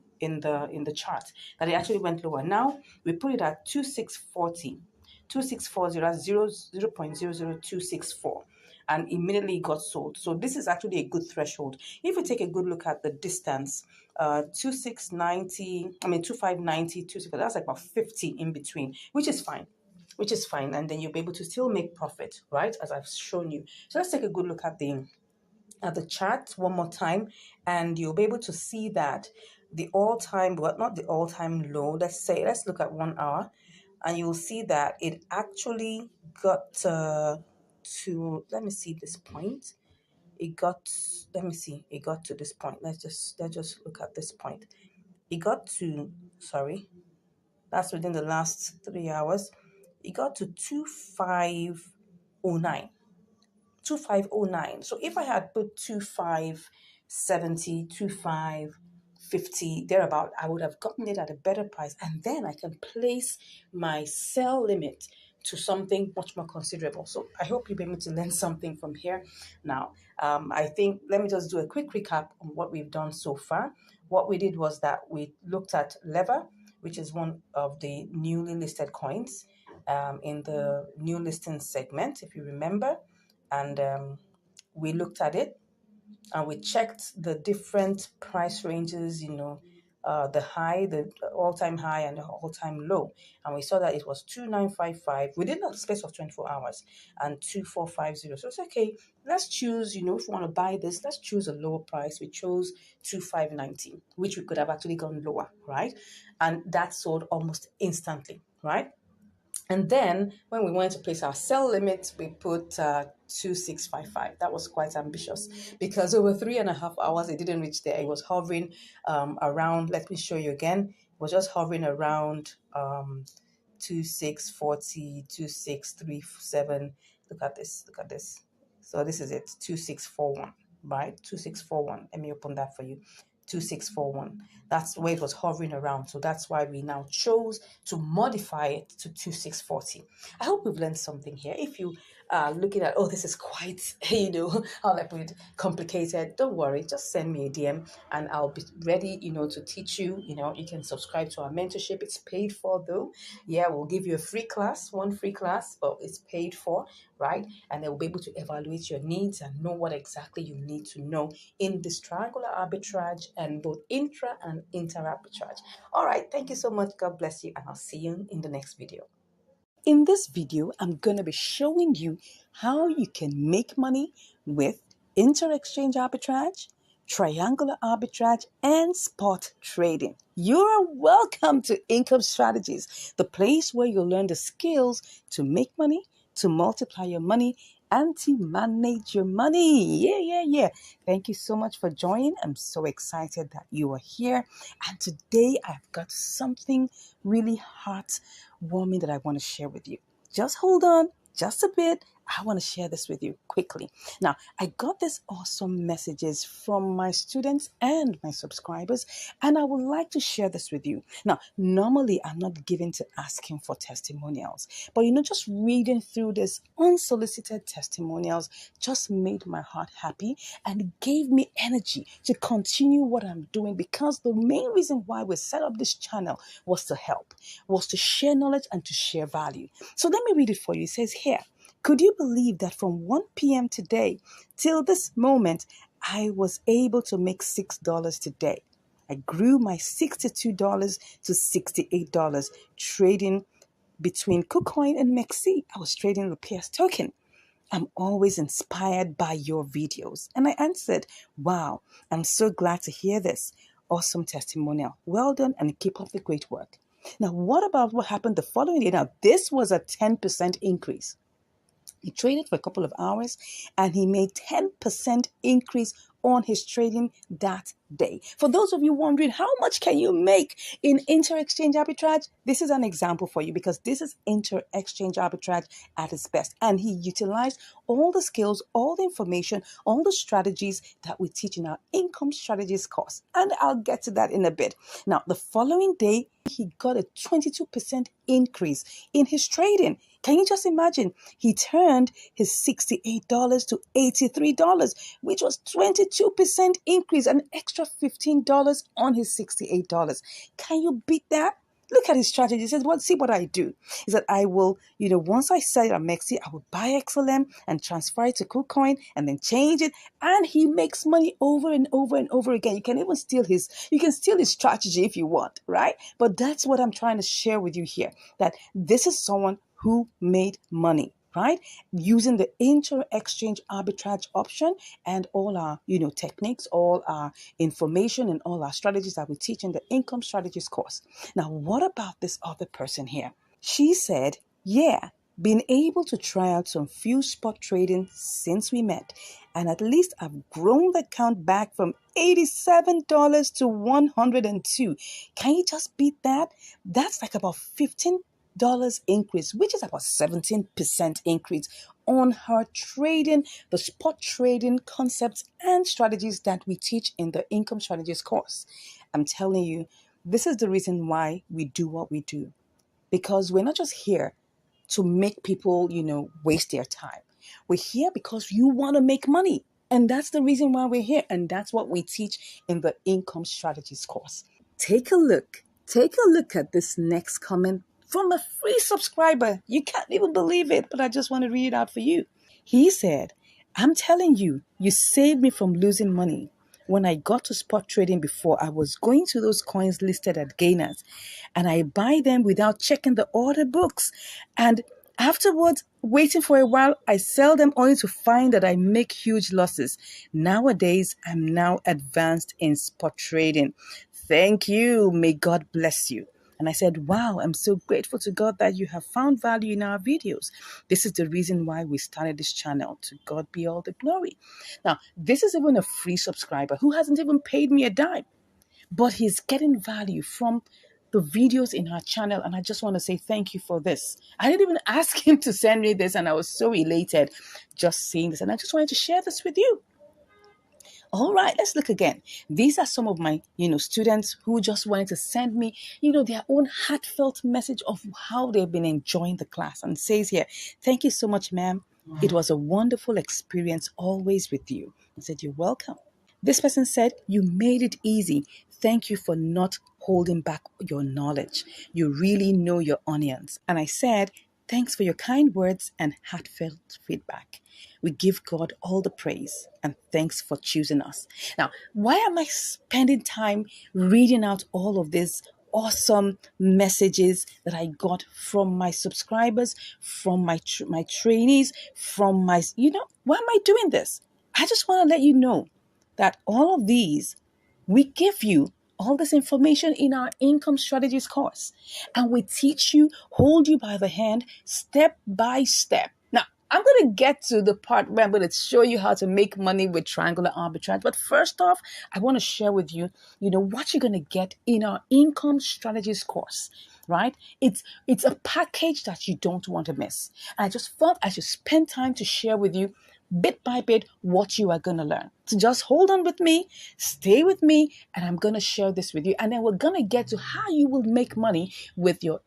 chart, that it actually went lower. Now we put it at 2640, 2640, that's 0.00264, and immediately got sold. So this is actually a good threshold. If you take a good look at the distance, 2590, 26, that's like about 50 in between, which is fine. And then you'll be able to still make profit, right, as I've shown you. So let's take a good look at the chart one more time, and you'll be able to see that the all-time, well, not the all-time low, let's look at 1 hour, and you'll see that it actually got to, let me see this point. It got to this point. Let's just look at this point. It got to, that's within the last 3 hours. It got to 2509. 2509. So if I had put 2570, 2550, thereabout, I would have gotten it at a better price. And then I can place my sell limit to something much more considerable. So I hope you'll be able to learn something from here. Now, I think, let me just do a quick recap on what we've done so far. What we did was that we looked at Lever, which is one of the newly listed coins in the new listing segment, if you remember. And we looked at it and we checked the different price ranges, the high, the all-time high and the all-time low. And we saw that it was 2955 within a space of 24 hours and 2450. So it's okay. Let's choose, if we want to buy this, let's choose a lower price. We chose 2590, which we could have actually gone lower, right? And that sold almost instantly, right? And then when we wanted to place our sell limit, we put 2655. That was quite ambitious, because over 3.5 hours, it didn't reach there. It was hovering around, let me show you again. It was just hovering around 2640, 2637. Look at this. So this is it, 2641, right? 2641. Let me open that for you. 2641. That's where it was hovering around. So that's why we now chose to modify it to 2640. I hope we've learned something here. If you are looking at, this is quite, how I put it, complicated, don't worry. Just send me a DM and I'll be ready, to teach you. You can subscribe to our mentorship. It's paid for though. Yeah, we'll give you a free class, one free class, but it's paid for, right? And they'll be able to evaluate your needs and know what exactly you need to know in this triangular arbitrage and both intra and inter arbitrage. All right, thank you so much. God bless you, and I'll see you in the next video. In this video, I'm going to be showing you how you can make money with inter-exchange arbitrage, triangular arbitrage, and spot trading. You're welcome to Income Strategies, the place where you'll learn the skills to make money, to multiply your money, and to manage your money. Yeah. Thank you so much for joining. I'm so excited that you are here. And today I've got something really heartwarming that I want to share with you. Just hold on just a bit. I want to share this with you quickly. Now, I got these awesome messages from my students and my subscribers, and I would like to share this with you. Now, normally I'm not given to asking for testimonials, but just reading through this unsolicited testimonials just made my heart happy and gave me energy to continue what I'm doing, because the main reason why we set up this channel was to help, was to share knowledge and to share value. So let me read it for you. It says here, could you believe that from 1 p.m. today till this moment, I was able to make $6 today? I grew my $62 to $68 trading between KuCoin and MEXC. I was trading the PS token. I'm always inspired by your videos. And I answered, wow, I'm so glad to hear this. Awesome testimonial. Well done and keep up the great work. Now, what about what happened the following day? Now, this was a 10% increase. He traded for a couple of hours and he made 10% increase on his trading that day. For those of you wondering, how much can you make in inter-exchange arbitrage? This is an example for you because this is inter-exchange arbitrage at its best. And he utilized all the skills, all the information, all the strategies that we teach in our income strategies course. And I'll get to that in a bit. Now, the following day, he got a 22% increase in his trading. Can you just imagine? He turned his $68 to $83, which was 22% increase, an extra $15 on his $68. Can you beat that? Look at his strategy. He says, well, see what I do is that I will, once I sell it at MEXC, I will buy XLM and transfer it to KuCoin and then change it. And he makes money over and over and over again. You can even steal his strategy if you want, right? But that's what I'm trying to share with you here, that this is someone who made money, right? Using the inter-exchange arbitrage option and all our, techniques, all our information and all our strategies that we teach in the income strategies course. Now, what about this other person here? She said, yeah, been able to try out some few spot trading since we met. And at least I've grown the account back from $87 to $102. Can you just beat that? That's like about $15 increase, which is about 17% increase on her trading, the spot trading concepts and strategies that we teach in the income strategies course. I'm telling you, this is the reason why we do what we do, because we're not just here to make people, waste their time. We're here because you want to make money. And that's the reason why we're here. And that's what we teach in the income strategies course. Take a look at this next comment from a free subscriber. You can't even believe it, but I just want to read it out for you. He said, I'm telling you, you saved me from losing money. When I got to spot trading before, I was going to those coins listed at gainers and I buy them without checking the order books. And afterwards, waiting for a while, I sell them only to find that I make huge losses. Nowadays, I'm now advanced in spot trading. Thank you. May God bless you. And I said, wow, I'm so grateful to God that you have found value in our videos. This is the reason why we started this channel. To God be all the glory. Now, this is even a free subscriber who hasn't even paid me a dime, but he's getting value from the videos in our channel. And I just want to say thank you for this. I didn't even ask him to send me this, and I was so elated just seeing this. And I just wanted to share this with you. All right, let's look again. These are some of my, students who just wanted to send me, their own heartfelt message of how they've been enjoying the class. And it says here, thank you so much, ma'am. It was a wonderful experience always with you. I said, you're welcome. This person said, you made it easy. Thank you for not holding back your knowledge. You really know your onions. And I said, thanks for your kind words and heartfelt feedback. We give God all the praise and thanks for choosing us. Now, why am I spending time reading out all of these awesome messages that I got from my subscribers, from my trainees, from my, why am I doing this? I just want to let you know that all of these, we give you all this information in our income strategies course. And we teach you, hold you by the hand, step by step. Now, I'm going to get to the part where I'm going to show you how to make money with triangular arbitrage. But first off, I want to share with you, what you're going to get in our income strategies course, right? It's a package that you don't want to miss. And I just thought I should spend time to share with you bit by bit what you are going to learn. So just hold on with me, stay with me, and I'm going to share this with you. And then we're going to get to how you will make money with your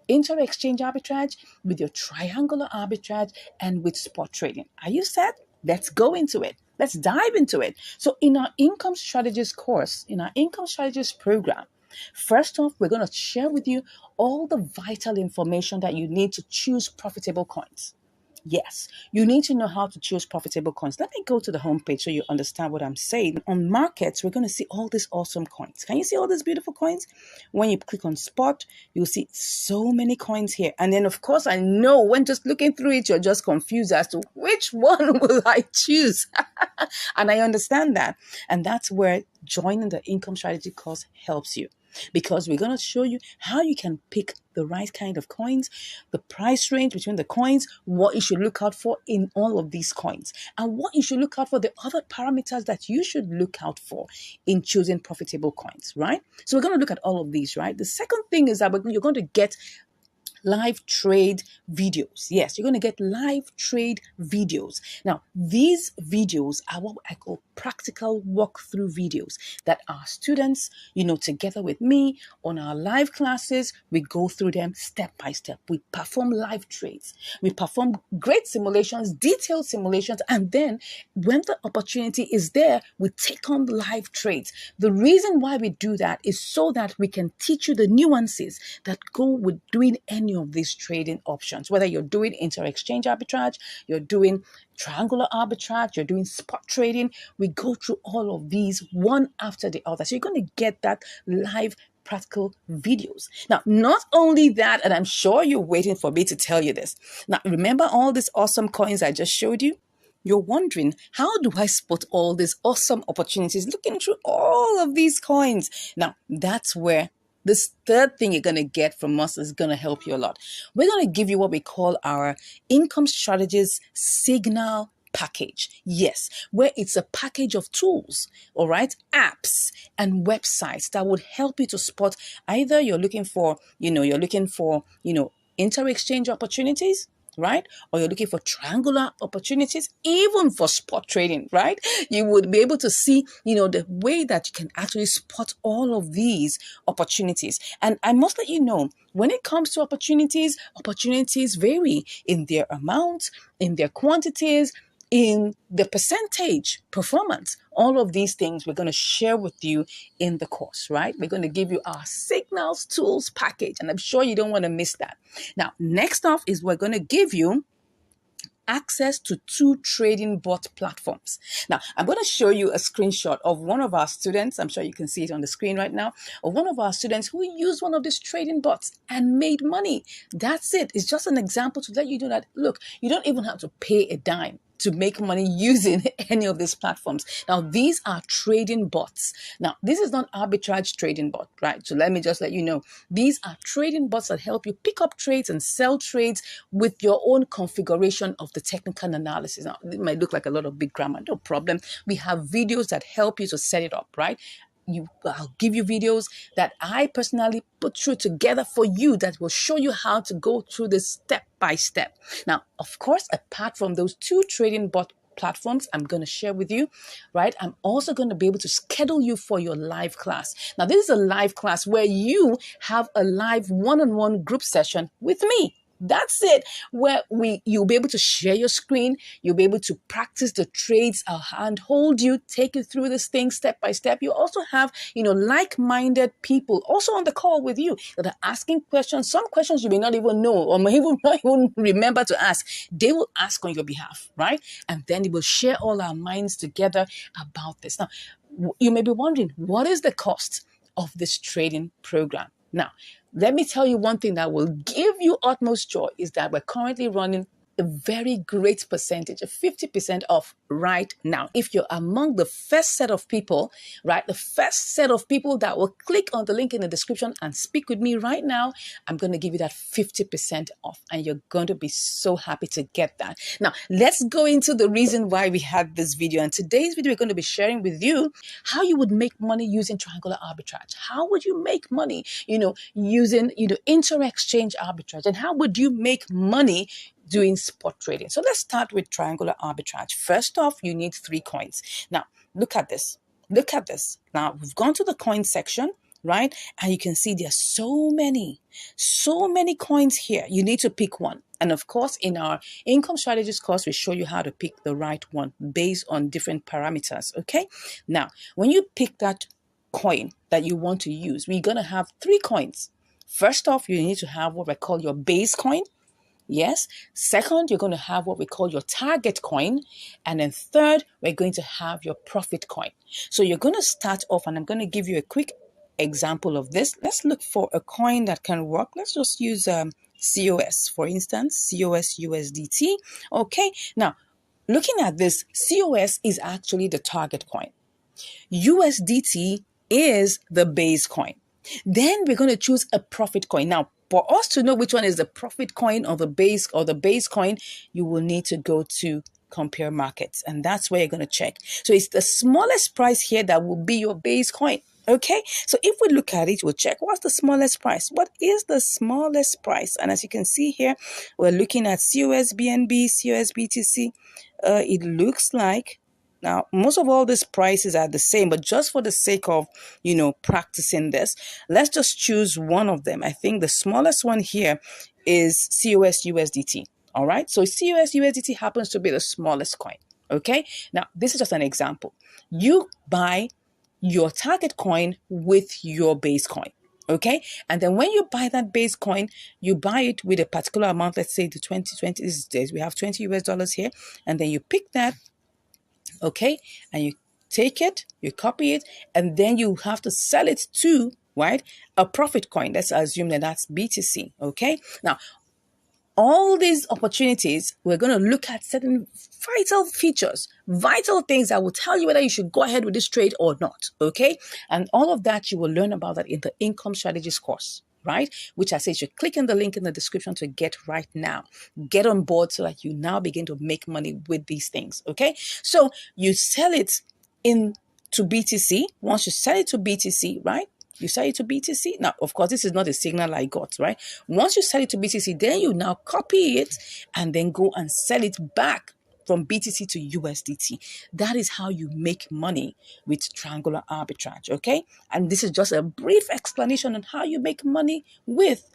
inter-exchange arbitrage, with your triangular arbitrage, and with spot trading. Are you set? Let's go into it. Let's dive into it. So in our income strategies course, in our income strategies program, first off, we're going to share with you all the vital information that you need to choose profitable coins. Yes, you need to know how to choose profitable coins. Let me go to the homepage so you understand what I'm saying. On markets, we're going to see all these awesome coins. Can you see all these beautiful coins? When you click on spot, you'll see so many coins here. And then, of course, I know when just looking through it, you're just confused as to which one will I choose. And I understand that. And that's where joining the income strategy course helps you, because we're going to show you how you can pick the right kind of coins, the price range between the coins, what you should look out for in all of these coins, and what you should look out for, the other parameters that you should look out for in choosing profitable coins, right? So we're going to look at all of these, right? The second thing is that you're going to get live trade videos. Yes, you're going to get live trade videos. Now, these videos are what I call practical walkthrough videos that our students, together with me on our live classes, we go through them step by step. We perform live trades. We perform great simulations, detailed simulations, and then when the opportunity is there, we take on live trades. The reason why we do that is so that we can teach you the nuances that go with doing any of these trading options, whether you're doing inter-exchange arbitrage, you're doing triangular arbitrage, you're doing spot trading. We go through all of these one after the other. So you're going to get that live practical videos. Now, not only that, and I'm sure you're waiting for me to tell you this. Now, remember all these awesome coins I just showed you? You're wondering, how do I spot all these awesome opportunities looking through all of these coins? Now, that's where this third thing you're going to get from us is going to help you a lot. We're going to give you what we call our income strategies signal package. Yes, where it's a package of tools, all right, apps and websites that would help you to spot either you're looking for inter-exchange opportunities, right? Or you're looking for triangular opportunities, even for spot trading, right? You would be able to see, the way that you can actually spot all of these opportunities. And I must let you know, when it comes to opportunities vary in their amount, in their quantities, in the percentage performance. All of these things we're going to share with you in the course, right? We're going to give you our signals tools package, and I'm sure you don't want to miss that. Now, next off is we're going to give you access to 2 trading bot platforms. Now, I'm going to show you a screenshot of one of our students. I'm sure you can see it on the screen right now, of one of our students who used one of these trading bots and made money. That's it. It's just an example to let you know that, look, you don't even have to pay a dime to make money using any of these platforms. Now, these are trading bots. Now, this is not arbitrage trading bot, right? So let me just let you know, these are trading bots that help you pick up trades and sell trades with your own configuration of the technical analysis. Now, it might look like a lot of big grammar, no problem. We have videos that help you to set it up, right? I'll give you videos that I personally put through together for you that will show you how to go through this step by step. Now, of course, apart from those 2 trading bot platforms I'm going to share with you, right? I'm also going to be able to schedule you for your live class. Now, this is a live class where you have a live one-on-one group session with me. That's it, where you'll be able to share your screen, you'll be able to practice the trades. I'll handhold you, take you through this thing step by step. You also have, like-minded people also on the call with you that are asking questions. Some questions you may not even know or may even not even remember to ask. They will ask on your behalf, right? And then they will share all our minds together about this. Now, you may be wondering, what is the cost of this trading program? Now, let me tell you one thing that will give you utmost joy is that we're currently running a very great percentage, a 50% off right now. If you're among the first set of people, right, the first set of people that will click on the link in the description and speak with me right now, I'm going to give you that 50% off, and you're going to be so happy to get that. Now, let's go into the reason why we had this video. And today's video, we're going to be sharing with you how you would make money using triangular arbitrage. How would you make money, using, inter-exchange arbitrage? And how would you make money doing spot trading? So let's start with triangular arbitrage. First off, you need 3 coins. Now, look at this. Look at this. Now, we've gone to the coin section, right? And you can see there's so many coins here. You need to pick one. And of course, in our income strategies course, we show you how to pick the right one based on different parameters, okay? Now, when you pick that coin that you want to use, we're going to have 3 coins. First off, you need to have what we call your base coin. Yes. Second, you're going to have what we call your target coin. And then third, we're going to have your profit coin. So you're going to start off, and I'm going to give you a quick example of this. Let's look for a coin that can work. Let's just use COS, for instance, COS USDT. Okay. Now, looking at this, COS is actually the target coin. USDT is the base coin. Then we're going to choose a profit coin. Now, for us to know which one is the profit coin or the base coin, you will need to go to compare markets, and that's where you're going to check. So it's the smallest price here that will be your base coin. Okay, so if we look at it, we'll check what's the smallest price. What is the smallest price? And as you can see here, we're looking at COSBNB, COSBTC. It looks like, now, most of all these prices are the same, but just for the sake of, practicing this, let's just choose one of them. I think the smallest one here is COS USDT. All right. So COS USDT happens to be the smallest coin. Okay. Now, this is just an example. You buy your target coin with your base coin. Okay. And then when you buy that base coin, you buy it with a particular amount. Let's say the 2020 these days, we have $20 here. And then you pick that. Okay. And you take it, you copy it, and then you have to sell it to, right, a profit coin. Let's assume that that's BTC. Okay. Now, all these opportunities, we're going to look at certain vital features, vital things that will tell you whether you should go ahead with this trade or not. Okay. And all of that, you will learn about that in the income strategies course, right? Which I say you should click on the link in the description to get right now. Get on board so that you now begin to make money with these things. Okay. So you sell it to BTC. Once you sell it to BTC, right? You sell it to BTC. Now, of course, this is not a signal I got, right? Once you sell it to BTC, then you now copy it and then go and sell it back from BTC to USDT. That is how you make money with triangular arbitrage, okay? And this is just a brief explanation on how you make money with,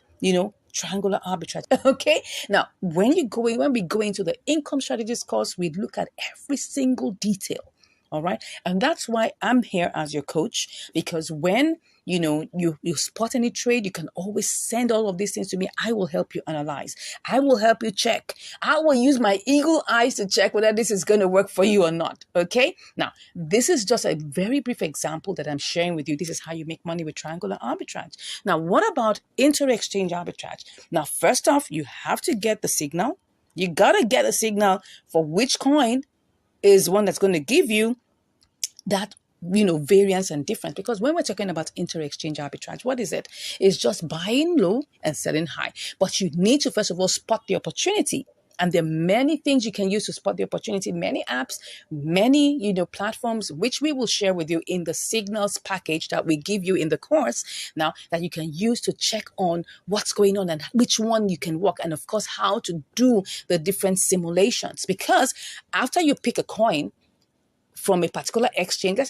triangular arbitrage, okay? Now, when we go into the income strategies course, we look at every single detail. All right. And that's why I'm here as your coach, because when you spot any trade, you can always send all of these things to me. I will help you analyze. I will help you check. I will use my eagle eyes to check whether this is going to work for you or not. Okay. Now, this is just a very brief example that I'm sharing with you. This is how you make money with triangular arbitrage. Now, what about inter-exchange arbitrage? Now, first off, you have to get the signal. You got to get a signal for which coin is one that's going to give you that variance and difference. Because when we're talking about inter-exchange arbitrage, what is it? It's just buying low and selling high. But you need to first of all spot the opportunity. And there are many things you can use to spot the opportunity, many apps, many, platforms, which we will share with you in the signals package that we give you in the course now, that you can use to check on what's going on and which one you can work, and of course, how to do the different simulations. Because after you pick a coin from a particular exchange,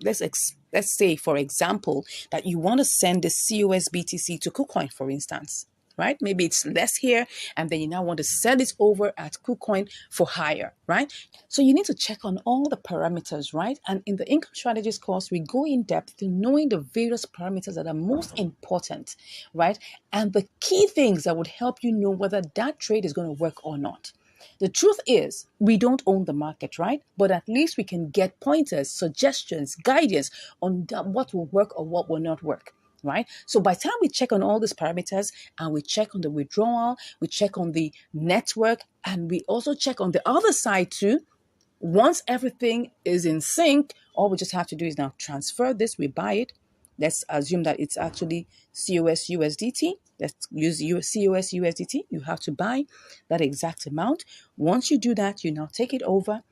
let's say, for example, that you want to send the COSBTC to KuCoin, for instance, right? Maybe it's less here, and then you now want to sell it over at KuCoin for higher, right? So you need to check on all the parameters, right? And in the income strategies course, we go in depth to knowing the various parameters that are most important, right? And the key things that would help you know whether that trade is going to work or not. The truth is, we don't own the market, right? But at least we can get pointers, suggestions, guidance on what will work or what will not work, right? So by the time we check on all these parameters, and we check on the withdrawal, we check on the network, and we also check on the other side too, once everything is in sync, all we just have to do is now transfer this, we buy it. Let's assume that it's actually COS USDT. Let's use COS USDT. You have to buy that exact amount. Once you do that, you now take it over,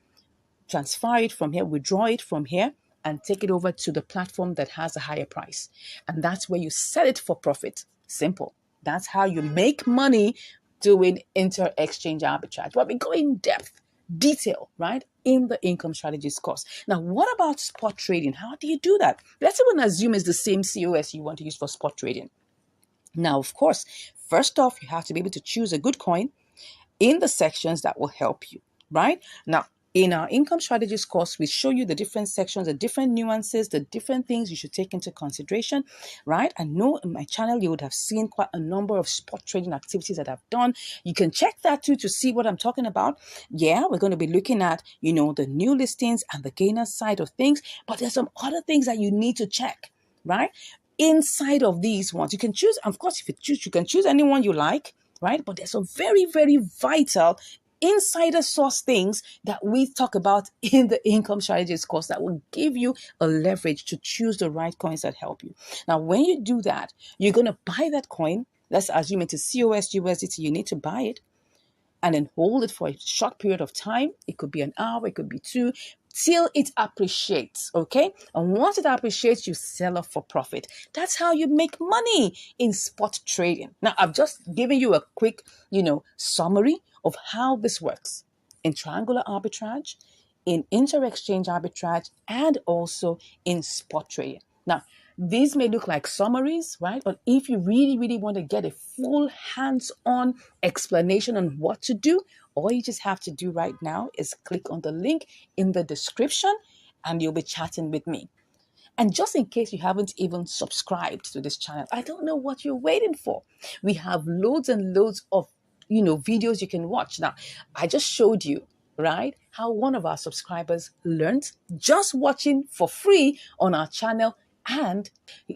transfer it from here, withdraw it from here, and take it over to the platform that has a higher price. And that's where you sell it for profit. Simple. That's how you make money doing inter-exchange arbitrage. But we go in depth, detail, right, in the income strategies course. Now, what about spot trading? How do you do that? Let's even assume it's the same COS you want to use for spot trading. Now, of course, first off, you have to be able to choose a good coin in the sections that will help you, right? Now, In our income strategies course, we show you the different sections, the different nuances, the different things you should take into consideration, right? I know in my channel, you would have seen quite a number of spot trading activities that I've done. You can check that too to see what I'm talking about. Yeah, we're going to be looking at, the new listings and the gainer side of things, but there's some other things that you need to check, right? Inside of these ones, you can choose, of course, if you choose, you can choose anyone you like, right? But there's some very, very vital insider source things that we talk about in the income strategies course that will give you a leverage to choose the right coins that help you. Now, when you do that, you're going to buy that coin. Let's assume it's a COS USDT. You need to buy it and then hold it for a short period of time. It could be an hour, it could be two, till it appreciates, okay? And once it appreciates, you sell off for profit. That's how you make money in spot trading. Now, I've just given you a quick, summary of how this works in triangular arbitrage, in inter-exchange arbitrage, and also in spot trading. Now, these may look like summaries, right? But if you really, really want to get a full hands-on explanation on what to do, all you just have to do right now is click on the link in the description and you'll be chatting with me. And just in case you haven't even subscribed to this channel, I don't know what you're waiting for. We have loads and loads of, videos you can watch. Now, I just showed you, right, how one of our subscribers learned just watching for free on our channel, and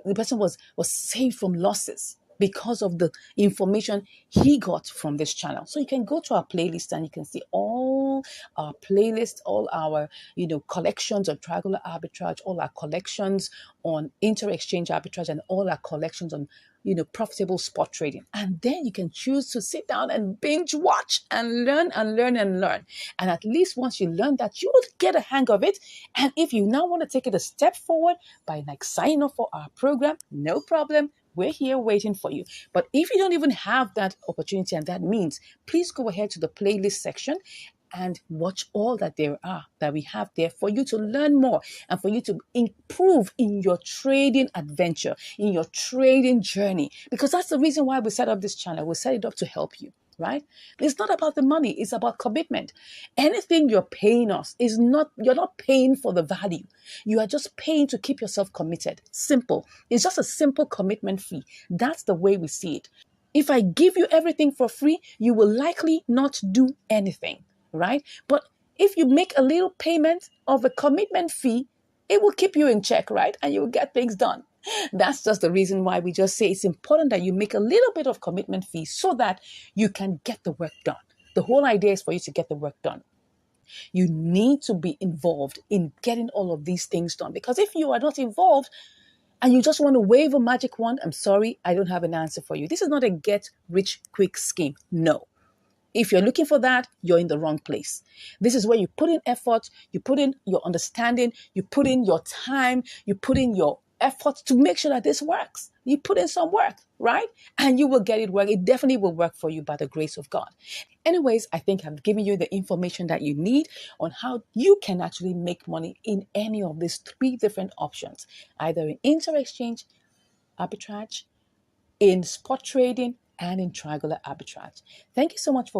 the person was saved from losses because of the information he got from this channel. So you can go to our playlist and you can see all our playlists, all our, collections on triangular arbitrage, all our collections on inter-exchange arbitrage, and all our collections on, profitable spot trading. And then you can choose to sit down and binge watch and learn and learn and learn. And at least once you learn that, you would get a hang of it. And if you now want to take it a step forward by signing up for our program, no problem. We're here waiting for you. But if you don't even have that opportunity and that means, please go ahead to the playlist section and watch all that we have there for you to learn more and for you to improve in your trading adventure, in your trading journey. Because that's the reason why we set up this channel. We set it up to help you, right? It's not about the money. It's about commitment. Anything you're paying us you're not paying for the value. You are just paying to keep yourself committed. Simple. It's just a simple commitment fee. That's the way we see it. If I give you everything for free, you will likely not do anything, right? But if you make a little payment of a commitment fee, it will keep you in check, right? And you will get things done. That's just the reason why we just say it's important that you make a little bit of commitment fee so that you can get the work done. The whole idea is for you to get the work done. You need to be involved in getting all of these things done, because if you are not involved and you just want to wave a magic wand, I'm sorry, I don't have an answer for you. This is not a get rich quick scheme. No. If you're looking for that, you're in the wrong place. This is where you put in effort, you put in your understanding, you put in your time, you put in your effort to make sure that this works. You put in some work, right? And you will get it work. It definitely will work for you by the grace of God. Anyways, I think I've given you the information that you need on how you can actually make money in any of these three different options, either in inter-exchange arbitrage, in spot trading, and in triangular arbitrage. Thank you so much for watching.